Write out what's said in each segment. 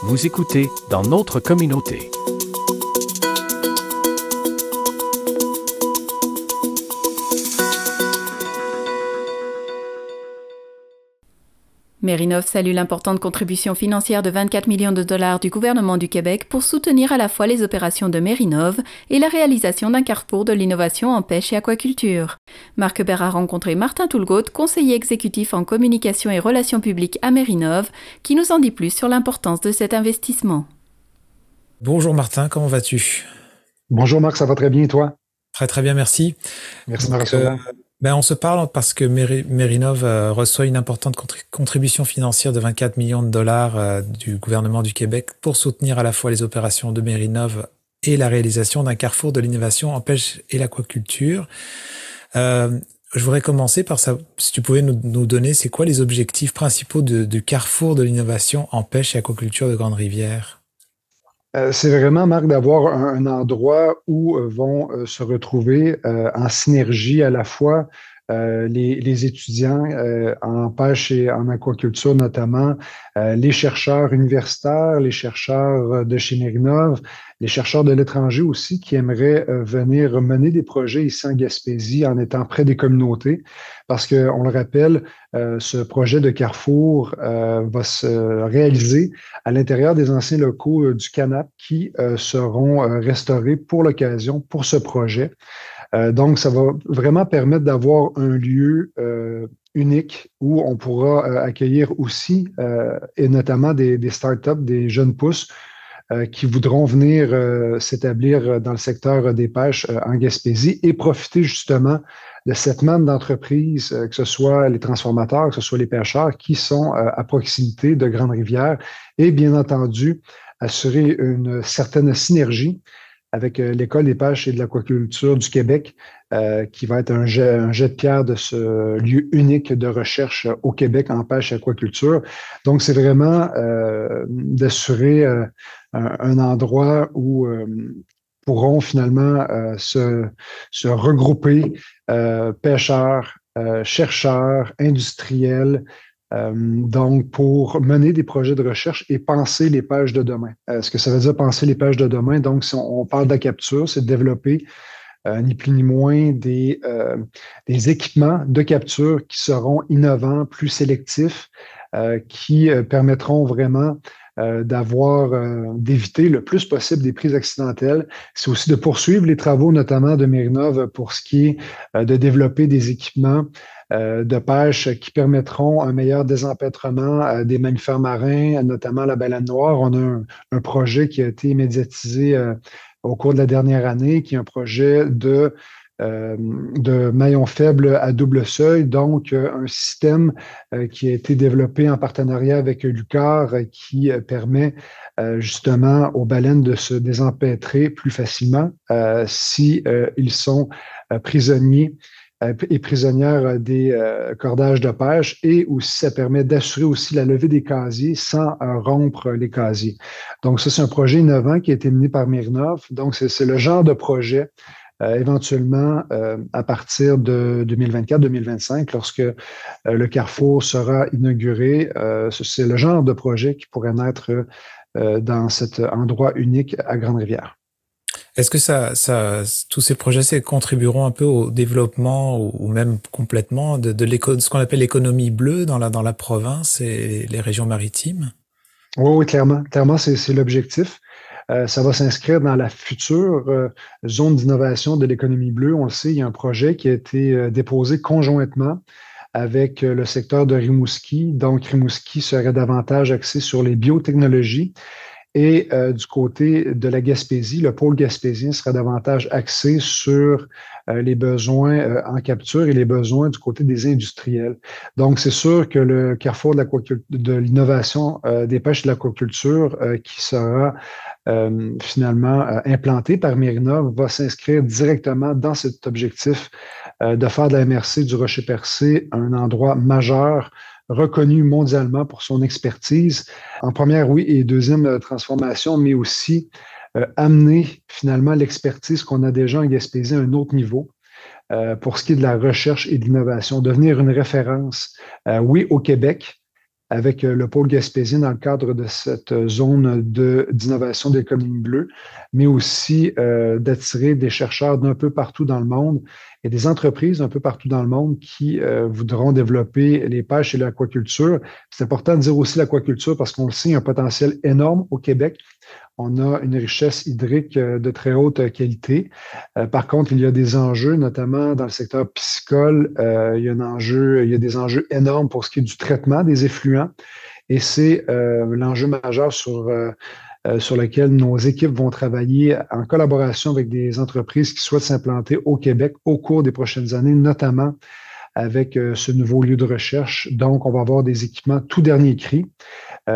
Vous écoutez dans notre communauté. Mérinov salue l'importante contribution financière de 24 millions de dollars du gouvernement du Québec pour soutenir à la fois les opérations de Mérinov et la réalisation d'un carrefour de l'innovation en pêche et aquaculture. Marc Hébert a rencontré Martin Toulgaud, conseiller exécutif en communication et relations publiques à Mérinov, qui nous en dit plus sur l'importance de cet investissement. Bonjour Martin, comment vas-tu? Bonjour Marc, ça va très bien et toi? Très très bien, merci. Merci de me recevoir. On se parle parce que Mérinov reçoit une importante contribution financière de 24 millions de dollars du gouvernement du Québec pour soutenir à la fois les opérations de Mérinov et la réalisation d'un carrefour de l'innovation en pêche et l'aquaculture. Je voudrais commencer par ça, si tu pouvais nous donner, c'est quoi les objectifs principaux du carrefour de l'innovation en pêche et aquaculture de Grande-Rivière? C'est vraiment, Marc, d'avoir un endroit où vont se retrouver en synergie à la fois les étudiants en pêche et en aquaculture notamment, les chercheurs universitaires, les chercheurs de chez Mérinov, les chercheurs de l'étranger aussi qui aimeraient venir mener des projets ici en Gaspésie en étant près des communautés. Parce qu'on le rappelle, ce projet de carrefour va se réaliser à l'intérieur des anciens locaux du CANAP qui seront restaurés pour l'occasion, pour ce projet. Donc, ça va vraiment permettre d'avoir un lieu unique où on pourra accueillir aussi, et notamment des startups, des jeunes pousses qui voudront venir s'établir dans le secteur des pêches en Gaspésie et profiter justement de cette manne d'entreprises, que ce soit les transformateurs, que ce soit les pêcheurs qui sont à proximité de Grande-Rivière et bien entendu assurer une certaine synergie avec l'École des pêches et de l'aquaculture du Québec, qui va être un jet de pierre de ce lieu unique de recherche au Québec en pêche et aquaculture. Donc, c'est vraiment d'assurer un endroit où pourront finalement se regrouper pêcheurs, chercheurs, industriels, donc, pour mener des projets de recherche et penser les pêches de demain. Ce que ça veut dire penser les pêches de demain, donc, si on parle de la capture, c'est de développer ni plus ni moins des équipements de capture qui seront innovants, plus sélectifs, qui permettront vraiment d'éviter le plus possible des prises accidentelles. C'est aussi de poursuivre les travaux, notamment de Mérinov, pour ce qui est de développer des équipements de pêche qui permettront un meilleur désempêtrement des mammifères marins, notamment la baleine noire. On a un projet qui a été médiatisé au cours de la dernière année, qui est un projet de maillon faible à double seuil, donc un système qui a été développé en partenariat avec l'UQAR qui permet justement aux baleines de se désempêtrer plus facilement si ils sont prisonniers et prisonnières des cordages de pêche, et aussi ça permet d'assurer aussi la levée des casiers sans rompre les casiers. Donc ça, c'est un projet innovant qui a été mené par Mérinov. Donc c'est le genre de projet éventuellement à partir de 2024-2025, lorsque le carrefour sera inauguré. C'est le genre de projet qui pourrait naître dans cet endroit unique à Grande-Rivière. Est-ce que tous ces projets contribueront un peu au développement ou même complètement de ce qu'on appelle l'économie bleue dans la province et les régions maritimes? Oui, clairement. Clairement, c'est l'objectif. Ça va s'inscrire dans la future zone d'innovation de l'économie bleue. On le sait, il y a un projet qui a été déposé conjointement avec le secteur de Rimouski. Donc, Rimouski serait davantage axé sur les biotechnologies. Et du côté de la Gaspésie, le pôle gaspésien sera davantage axé sur les besoins en capture et les besoins du côté des industriels. Donc, c'est sûr que le carrefour de l'innovation des pêches et de l'aquaculture qui sera finalement implanté par Mérinov va s'inscrire directement dans cet objectif de faire de la MRC du Rocher-Percé un endroit majeur reconnu mondialement pour son expertise en première, oui, et deuxième transformation, mais aussi amener finalement l'expertise qu'on a déjà en Gaspésie à un autre niveau pour ce qui est de la recherche et de l'innovation, devenir une référence, oui, au Québec, avec le pôle gaspésien dans le cadre de cette zone d'innovation de l'économie bleue, mais aussi d'attirer des chercheurs d'un peu partout dans le monde et des entreprises un peu partout dans le monde qui voudront développer les pêches et l'aquaculture. C'est important de dire aussi l'aquaculture parce qu'on le sait, il y a un potentiel énorme au Québec. On a une richesse hydrique de très haute qualité. Par contre, il y a des enjeux, notamment dans le secteur piscicole. Il y a des enjeux énormes pour ce qui est du traitement des effluents. Et c'est l'enjeu majeur sur lequel nos équipes vont travailler en collaboration avec des entreprises qui souhaitent s'implanter au Québec au cours des prochaines années, notamment avec ce nouveau lieu de recherche. Donc, on va avoir des équipements tout dernier cri.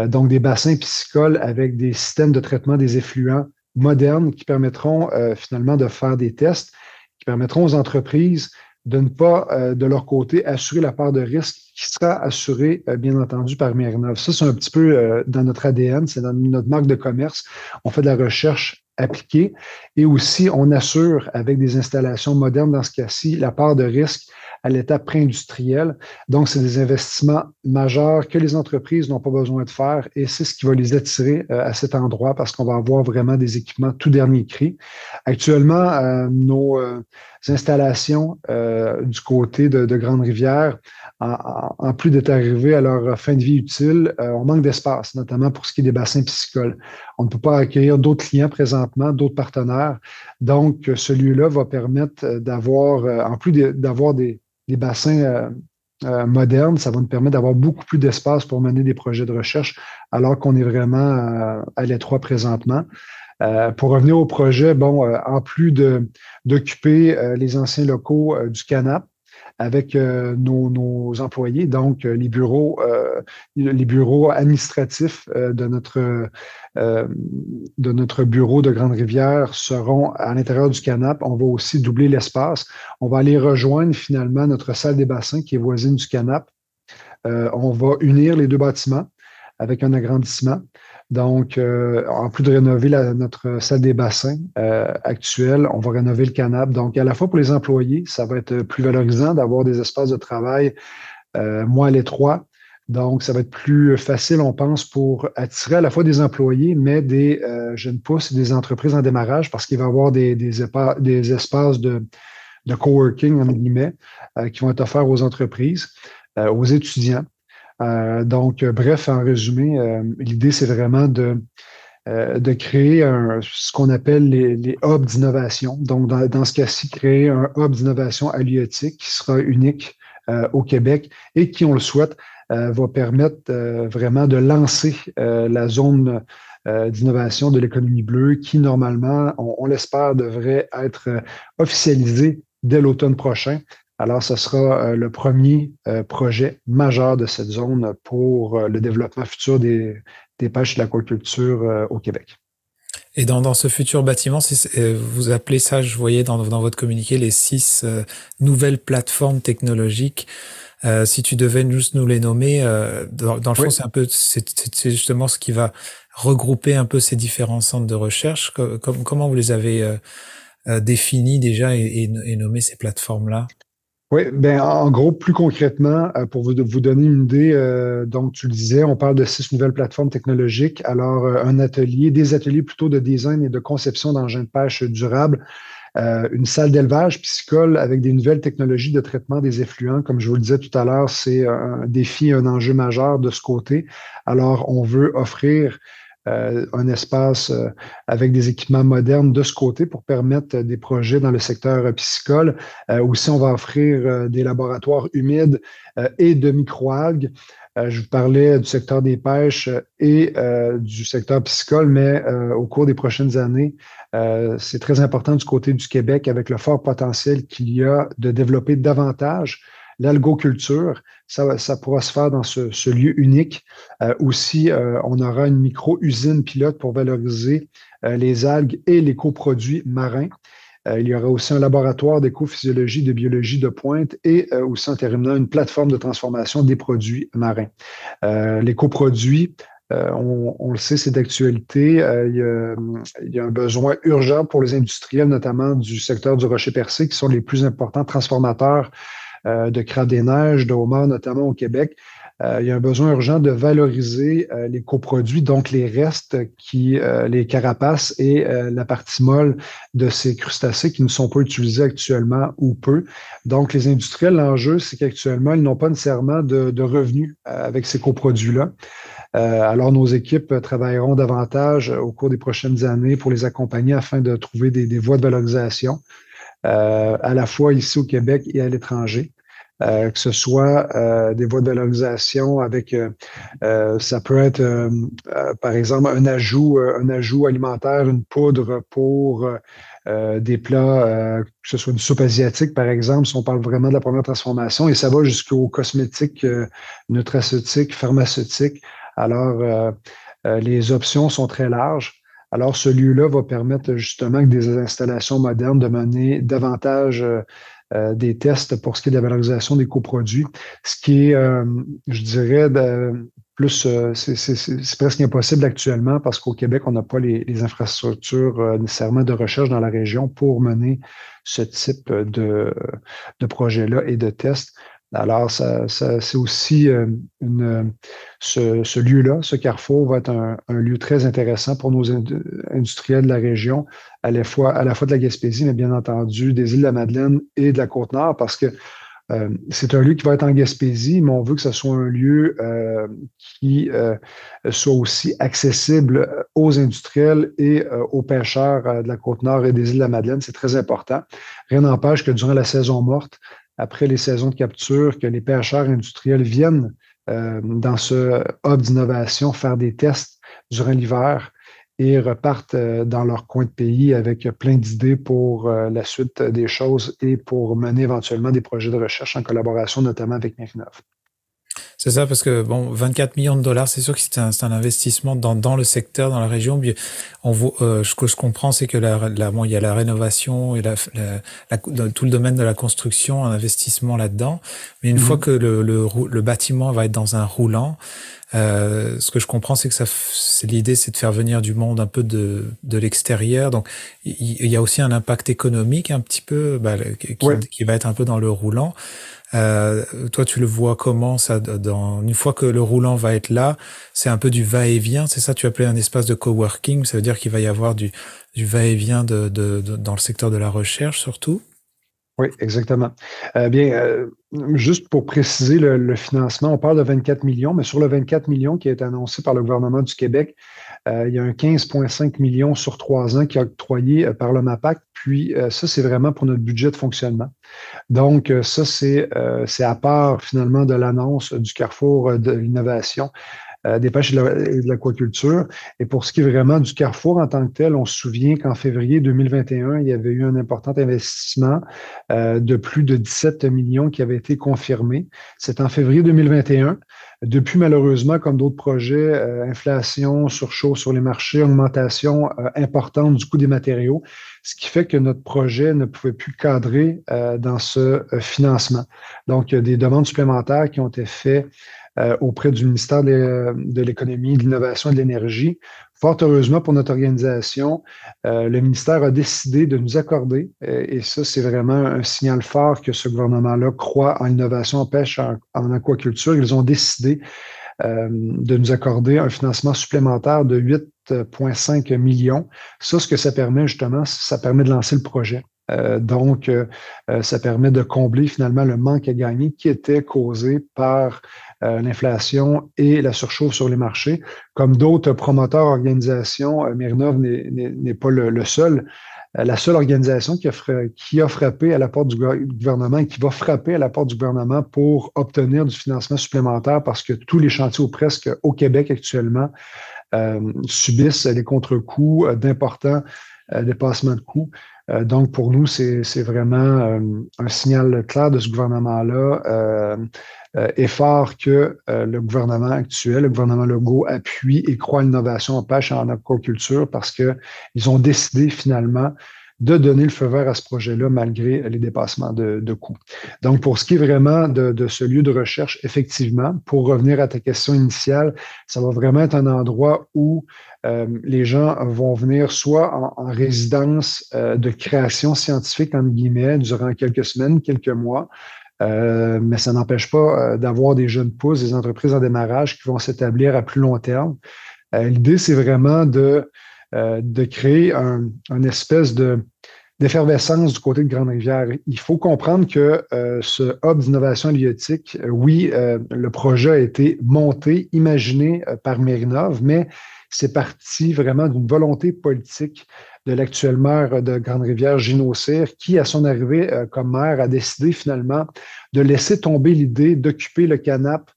Donc, des bassins piscicoles avec des systèmes de traitement des effluents modernes qui permettront finalement de faire des tests, qui permettront aux entreprises de ne pas, de leur côté, assurer la part de risque qui sera assurée, bien entendu, par Mérinov. Ça, c'est un petit peu dans notre ADN, c'est dans notre marque de commerce. On fait de la recherche appliquée et aussi on assure avec des installations modernes, dans ce cas-ci, la part de risque à l'étape pré-industrielle. Donc, c'est des investissements majeurs que les entreprises n'ont pas besoin de faire et c'est ce qui va les attirer à cet endroit parce qu'on va avoir vraiment des équipements tout dernier cri. Actuellement, nos installations du côté de Grande-Rivière, en plus d'être arrivées à leur fin de vie utile, on manque d'espace, notamment pour ce qui est des bassins piscicoles. On ne peut pas accueillir d'autres clients présentement, d'autres partenaires. Donc, ce lieu-là va permettre d'avoir, en plus d'avoir des bassins modernes, ça va nous permettre d'avoir beaucoup plus d'espace pour mener des projets de recherche, alors qu'on est vraiment à l'étroit présentement. Pour revenir au projet, en plus d'occuper les anciens locaux du CANAP avec nos employés, donc les bureaux administratifs de notre bureau de Grande-Rivière seront à l'intérieur du CANAP. On va aussi doubler l'espace. On va aller rejoindre finalement notre salle des bassins qui est voisine du CANAP. On va unir les deux bâtiments avec un agrandissement. Donc, en plus de rénover notre salle des bassins actuelle, on va rénover le CANAP. Donc, à la fois pour les employés, ça va être plus valorisant d'avoir des espaces de travail moins à l'étroit. Donc, ça va être plus facile, on pense, pour attirer à la fois des employés, mais des jeunes pousses et des entreprises en démarrage parce qu'il va y avoir des espaces de coworking, entre guillemets, qui vont être offerts aux entreprises, aux étudiants. Bref, en résumé, l'idée, c'est vraiment de créer ce qu'on appelle les hubs d'innovation. Donc, dans ce cas-ci, créer un hub d'innovation halieutique qui sera unique au Québec et qui, on le souhaite, va permettre vraiment de lancer la zone d'innovation de l'économie bleue qui, normalement, on l'espère, devrait être officialisée dès l'automne prochain. Alors, ce sera le premier projet majeur de cette zone pour le développement futur des pêches et de l'aquaculture au Québec. Et dans ce futur bâtiment, vous appelez ça, je voyais dans votre communiqué, les 6 nouvelles plateformes technologiques. Si tu devais juste nous les nommer, dans le fond, c'est justement ce qui va regrouper un peu ces différents centres de recherche. Comment vous les avez définis déjà et nommé ces plateformes-là? Oui, en gros, plus concrètement, pour vous donner une idée, donc tu le disais, on parle de 6 nouvelles plateformes technologiques. Alors, des ateliers plutôt de design et de conception d'engins de pêche durables, une salle d'élevage piscicole avec des nouvelles technologies de traitement des effluents. Comme je vous le disais tout à l'heure, c'est un défi, un enjeu majeur de ce côté. Alors, on veut offrir un espace avec des équipements modernes de ce côté pour permettre des projets dans le secteur piscicole. Aussi, on va offrir des laboratoires humides et de microalgues. Je vous parlais du secteur des pêches et du secteur piscicole, mais au cours des prochaines années, c'est très important du côté du Québec avec le fort potentiel qu'il y a de développer davantage l'algoculture. Ça pourra se faire dans ce lieu unique. Aussi, on aura une micro-usine pilote pour valoriser les algues et les coproduits marins. Il y aura aussi un laboratoire d'écophysiologie, de biologie de pointe et aussi en terminant une plateforme de transformation des produits marins. Les coproduits, on le sait, c'est d'actualité. Il y a un besoin urgent pour les industriels, notamment du secteur du rocher percé, qui sont les plus importants transformateurs de crabes des neiges, de homards, notamment au Québec. Il y a un besoin urgent de valoriser les coproduits, donc les restes, les carapaces et la partie molle de ces crustacés qui ne sont pas utilisés actuellement ou peu. Donc, les industriels, l'enjeu, c'est qu'actuellement, ils n'ont pas nécessairement de revenus avec ces coproduits-là. Alors, nos équipes travailleront davantage au cours des prochaines années pour les accompagner afin de trouver des voies de valorisation, à la fois ici au Québec et à l'étranger. Que ce soit des voies de valorisation avec, ça peut être, par exemple, un ajout alimentaire, une poudre pour des plats, que ce soit une soupe asiatique, par exemple, si on parle vraiment de la première transformation, et ça va jusqu'aux cosmétiques, nutraceutiques, pharmaceutiques. Alors, les options sont très larges. Alors, ce lieu-là va permettre justement avec des installations modernes de mener davantage des tests pour ce qui est de la valorisation des coproduits, ce qui est, je dirais, c'est presque impossible actuellement parce qu'au Québec, on n'a pas les infrastructures nécessairement de recherche dans la région pour mener ce type de projet-là et de tests. Alors, c'est aussi ce lieu-là, ce carrefour, va être un lieu très intéressant pour nos industriels de la région, à la fois de la Gaspésie, mais bien entendu des îles de la Madeleine et de la Côte-Nord, parce que c'est un lieu qui va être en Gaspésie, mais on veut que ce soit un lieu qui soit aussi accessible aux industriels et aux pêcheurs de la Côte-Nord et des îles de la Madeleine. C'est très important. Rien n'empêche que durant la saison morte, après les saisons de capture, que les pêcheurs industriels viennent dans ce hub d'innovation faire des tests durant l'hiver et repartent dans leur coin de pays avec plein d'idées pour la suite des choses et pour mener éventuellement des projets de recherche en collaboration notamment avec Mérinov. C'est ça, parce que bon, 24 millions de dollars, c'est sûr que c'est un investissement dans le secteur, dans la région. Puis ce que je comprends, c'est que bon, il y a la rénovation et tout le domaine de la construction, un investissement là-dedans. Mais une fois que le bâtiment va être dans un roulant, ce que je comprends, c'est que l'idée, c'est de faire venir du monde un peu de l'extérieur. Donc, il y a aussi un impact économique un petit peu, qui va être un peu dans le roulant. Toi, tu le vois comment ça, une fois que le roulant va être là, c'est un peu du va-et-vient, c'est ça? Tu appelais un espace de coworking, ça veut dire qu'il va y avoir du va-et-vient dans le secteur de la recherche surtout? Oui, exactement. Juste pour préciser le financement, on parle de 24 millions, mais sur le 24 millions qui a été annoncé par le gouvernement du Québec, il y a un 15,5 millions sur 3 ans qui est octroyé par le MAPAC. Puis ça, c'est vraiment pour notre budget de fonctionnement. Donc, ça, c'est à part finalement de l'annonce du Carrefour de l'innovation, des pêches et de l'aquaculture. Et pour ce qui est vraiment du Carrefour en tant que tel, on se souvient qu'en février 2021, il y avait eu un important investissement de plus de 17 millions qui avait été confirmé. C'est en février 2021. Depuis, malheureusement, comme d'autres projets, inflation, surchauffe sur les marchés, augmentation importante du coût des matériaux, ce qui fait que notre projet ne pouvait plus cadrer dans ce financement. Donc, il y a des demandes supplémentaires qui ont été faites auprès du ministère de l'Économie, de l'Innovation et de l'Énergie. Fort heureusement pour notre organisation, le ministère a décidé de nous accorder, et ça, c'est vraiment un signal fort que ce gouvernement-là croit en l'innovation en pêche, en aquaculture. Ils ont décidé de nous accorder un financement supplémentaire de 8,5 millions. Ça, ce que ça permet justement, ça permet de lancer le projet. Donc, ça permet de combler finalement le manque à gagner qui était causé par l'inflation et la surchauffe sur les marchés. Comme d'autres promoteurs, organisations, Mérinov n'est pas le seul. La seule organisation qui a frappé à la porte du gouvernement et qui va frapper à la porte du gouvernement pour obtenir du financement supplémentaire parce que tous les chantiers ou presque au Québec actuellement subissent les contre-coups d'importants dépassements de coûts. Donc, pour nous, c'est vraiment un signal clair de ce gouvernement-là est fort que le gouvernement actuel, le gouvernement Legault, appuie et croit à l'innovation en pêche et en aquaculture parce qu'ils ont décidé finalement de donner le feu vert à ce projet-là malgré les dépassements de coûts. Donc, pour ce qui est vraiment de ce lieu de recherche, effectivement, pour revenir à ta question initiale, ça va vraiment être un endroit où les gens vont venir soit en résidence de création scientifique, entre guillemets, durant quelques semaines, quelques mois, mais ça n'empêche pas d'avoir des jeunes pousses, des entreprises en démarrage qui vont s'établir à plus long terme. L'idée, c'est vraiment de créer une espèce d'effervescence du côté de Grande-Rivière. Il faut comprendre que ce hub d'innovation halieutique, oui, le projet a été monté, imaginé par Mérinov, mais c'est parti vraiment d'une volonté politique de l'actuel maire de Grande-Rivière, Gino Cyr, qui, à son arrivée comme maire, a décidé finalement de laisser tomber l'idée d'occuper le canap,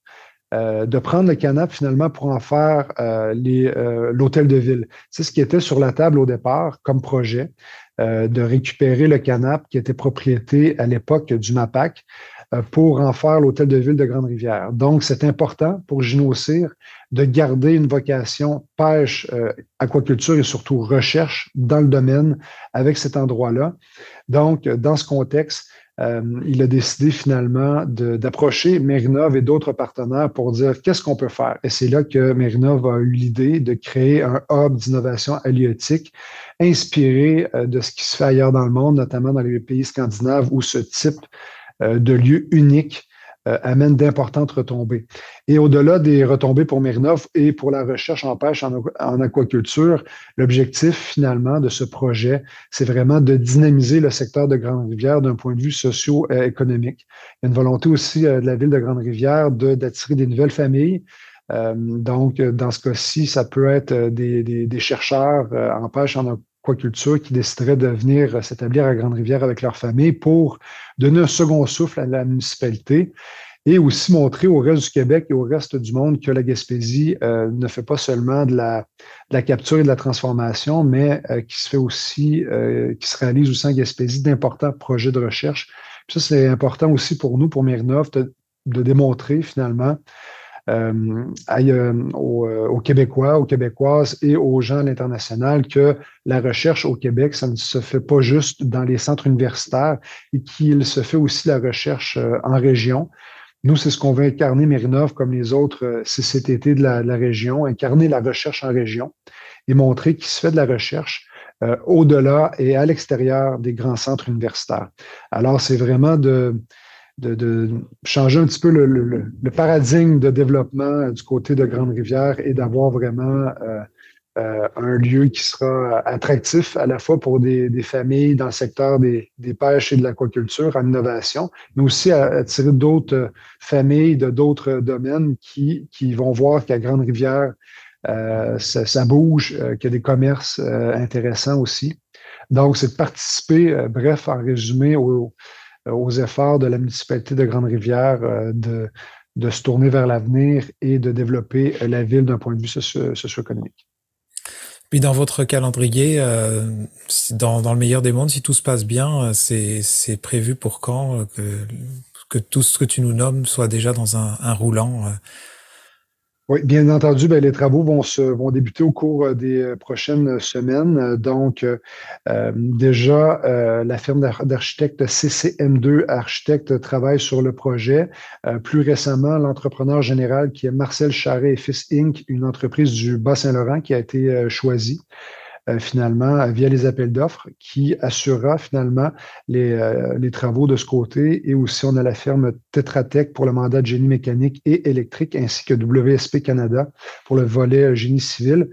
de prendre le canap finalement pour en faire l'hôtel de ville. C'est ce qui était sur la table au départ comme projet, de récupérer le canap qui était propriété à l'époque du MAPAC pour en faire l'hôtel de ville de Grande-Rivière. Donc, c'est important pour Gino Cyr de garder une vocation pêche, aquaculture et surtout recherche dans le domaine avec cet endroit-là. Donc, dans ce contexte, il a décidé finalement d'approcher Mérinov et d'autres partenaires pour dire qu'est-ce qu'on peut faire. Et c'est là que Mérinov a eu l'idée de créer un hub d'innovation halieutique inspiré de ce qui se fait ailleurs dans le monde, notamment dans les pays scandinaves où ce type de lieu unique amène d'importantes retombées. Et au-delà des retombées pour Mérinov et pour la recherche en pêche en aquaculture, l'objectif finalement de ce projet, c'est vraiment de dynamiser le secteur de Grande-Rivière d'un point de vue socio-économique. Il y a une volonté aussi de la ville de Grande-Rivière d'attirer des nouvelles familles. Donc, dans ce cas-ci, ça peut être des chercheurs en pêche en aquaculture qui décideraient de venir s'établir à Grande-Rivière avec leur famille pour donner un second souffle à la municipalité et aussi montrer au reste du Québec et au reste du monde que la Gaspésie ne fait pas seulement de la capture et de la transformation, mais qui se fait aussi, qui se réalise aussi en Gaspésie d'importants projets de recherche. Puis ça, c'est important aussi pour nous, pour Mérinov, de démontrer finalement aux Québécois, aux Québécoises et aux gens à l'international que la recherche au Québec, ça ne se fait pas juste dans les centres universitaires et qu'il se fait aussi la recherche en région. Nous, c'est ce qu'on veut incarner, Mérinov, comme les autres CCTT de la région, incarner la recherche en région et montrer qu'il se fait de la recherche au-delà et à l'extérieur des grands centres universitaires. Alors, c'est vraiment de changer un petit peu le paradigme de développement du côté de Grande-Rivière et d'avoir vraiment un lieu qui sera attractif à la fois pour des familles dans le secteur des pêches et de l'aquaculture en innovation, mais aussi attirer d'autres familles de d'autres domaines qui vont voir qu'à Grande-Rivière, ça bouge, qu'il y a des commerces intéressants aussi. Donc, c'est de participer, bref, en résumé, aux efforts de la municipalité de Grande-Rivière de se tourner vers l'avenir et de développer la ville d'un point de vue socio-économique. Puis dans votre calendrier, dans le meilleur des mondes, si tout se passe bien, c'est prévu pour quand que tout ce que tu nous nommes soit déjà dans un roulant? Oui, bien entendu, les travaux vont débuter au cours des prochaines semaines. Donc, déjà, la firme d'architectes CCM2 Architectes travaille sur le projet. Plus récemment, l'entrepreneur général qui est Marcel Charret et Fils Inc., une entreprise du Bas-Saint-Laurent qui a été choisie. Finalement, via les appels d'offres, qui assurera finalement les travaux de ce côté. Et aussi, on a la firme Tetra Tech pour le mandat de génie mécanique et électrique, ainsi que WSP Canada pour le volet génie civil.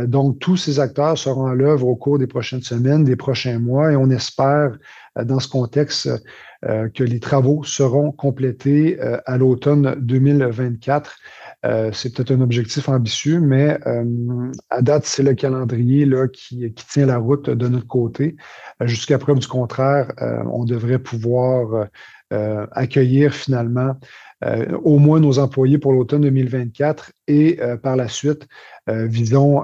Donc, tous ces acteurs seront à l'œuvre au cours des prochaines semaines, des prochains mois, et on espère, dans ce contexte, que les travaux seront complétés à l'automne 2024. C'est peut-être un objectif ambitieux, mais à date, c'est le calendrier là, qui tient la route de notre côté. Jusqu'à preuve du contraire, on devrait pouvoir accueillir finalement au moins nos employés pour l'automne 2024 et par la suite, visons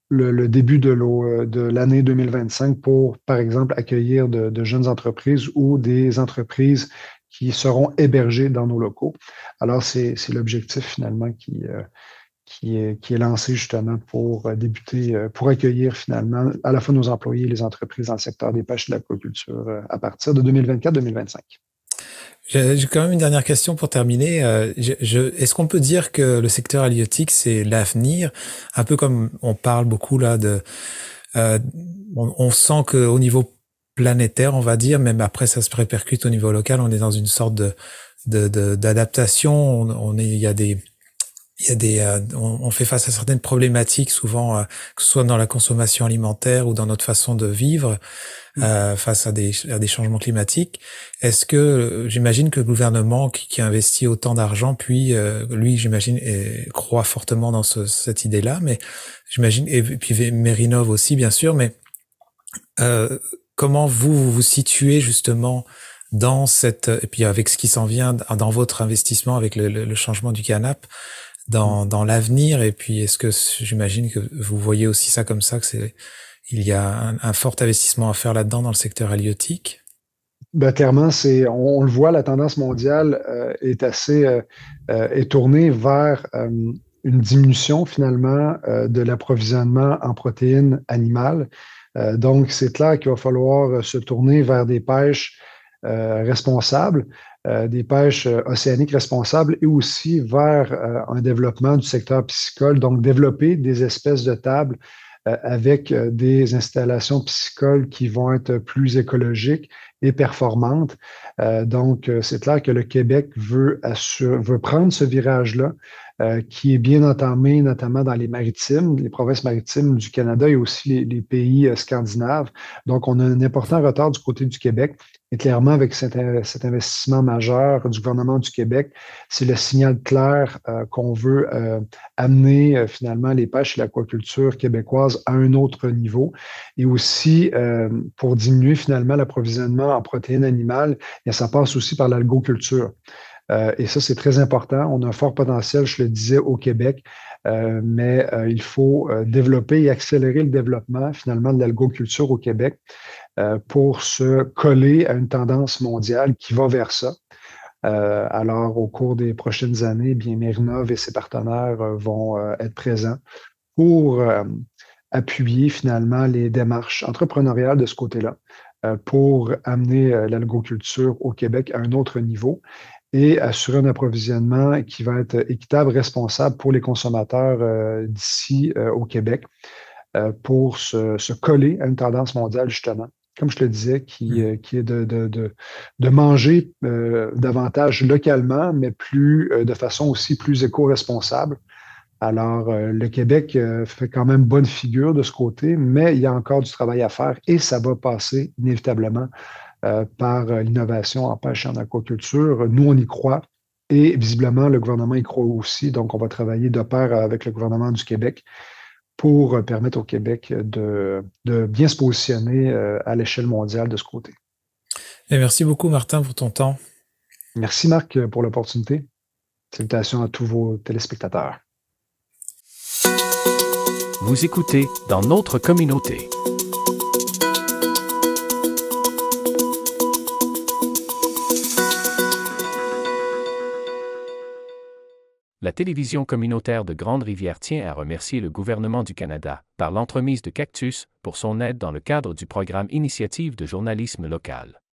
le début de l'année 2025 pour, par exemple, accueillir de jeunes entreprises ou des entreprises qui seront hébergés dans nos locaux. Alors, c'est l'objectif finalement qui est lancé justement pour débuter, pour accueillir finalement à la fois nos employés et les entreprises dans le secteur des pêches et de l'aquaculture à partir de 2024-2025. J'ai quand même une dernière question pour terminer. Est-ce qu'on peut dire que le secteur halieutique, c'est l'avenir? Un peu comme on parle beaucoup là on sent qu'au niveau planétaire, on va dire. Même après, ça se répercute au niveau local. On est dans une sorte d'adaptation. On fait face à certaines problématiques, souvent, que ce soit dans la consommation alimentaire ou dans notre façon de vivre, face à des changements climatiques. Est-ce que, j'imagine que le gouvernement qui investit autant d'argent, puis lui, j'imagine, croit fortement dans cette idée-là, mais j'imagine, et puis Mérinov aussi, bien sûr, mais comment vous situez justement dans et puis avec ce qui s'en vient dans votre investissement avec le changement du Canap, dans l'avenir, et puis est-ce que j'imagine que vous voyez aussi ça comme ça, il y a un fort investissement à faire là-dedans dans le secteur halieutique? Ben, clairement, on le voit, la tendance mondiale est tournée vers une diminution finalement de l'approvisionnement en protéines animales. Donc, c'est clair qu'il va falloir se tourner vers des pêches responsables, des pêches océaniques responsables et aussi vers un développement du secteur piscicole, donc développer des espèces de tables avec des installations piscicoles qui vont être plus écologiques et performantes. Donc, c'est clair que le Québec veut prendre ce virage-là, qui est bien entamé, notamment dans les provinces maritimes du Canada et aussi les pays scandinaves. Donc, on a un important retard du côté du Québec. Et clairement, avec cet investissement majeur du gouvernement du Québec, c'est le signal clair qu'on veut amener finalement les pêches et l'aquaculture québécoise à un autre niveau. Et aussi, pour diminuer finalement l'approvisionnement en protéines animales, ça passe aussi par l'algoculture. Et ça, c'est très important. On a un fort potentiel, je le disais, au Québec, mais il faut développer et accélérer le développement finalement de l'algoculture au Québec pour se coller à une tendance mondiale qui va vers ça. Alors, au cours des prochaines années, eh bien, Mérinov et ses partenaires vont être présents pour appuyer finalement les démarches entrepreneuriales de ce côté-là pour amener l'algoculture au Québec à un autre niveau et assurer un approvisionnement qui va être équitable, responsable pour les consommateurs d'ici au Québec pour se coller à une tendance mondiale, justement, comme je te le disais, qui est de manger davantage localement, mais de façon aussi plus éco-responsable. Alors, le Québec fait quand même bonne figure de ce côté, mais il y a encore du travail à faire et ça va passer inévitablement par l'innovation en pêche et en aquaculture. Nous, on y croit et visiblement, le gouvernement y croit aussi. Donc, on va travailler de pair avec le gouvernement du Québec pour permettre au Québec de bien se positionner à l'échelle mondiale de ce côté. Et merci beaucoup, Martin, pour ton temps. Merci, Marc, pour l'opportunité. Salutations à tous vos téléspectateurs. Vous écoutez Dans notre communauté. La télévision communautaire de Grande-Rivière tient à remercier le gouvernement du Canada, par l'entremise de Cactus, pour son aide dans le cadre du programme Initiative de journalisme local.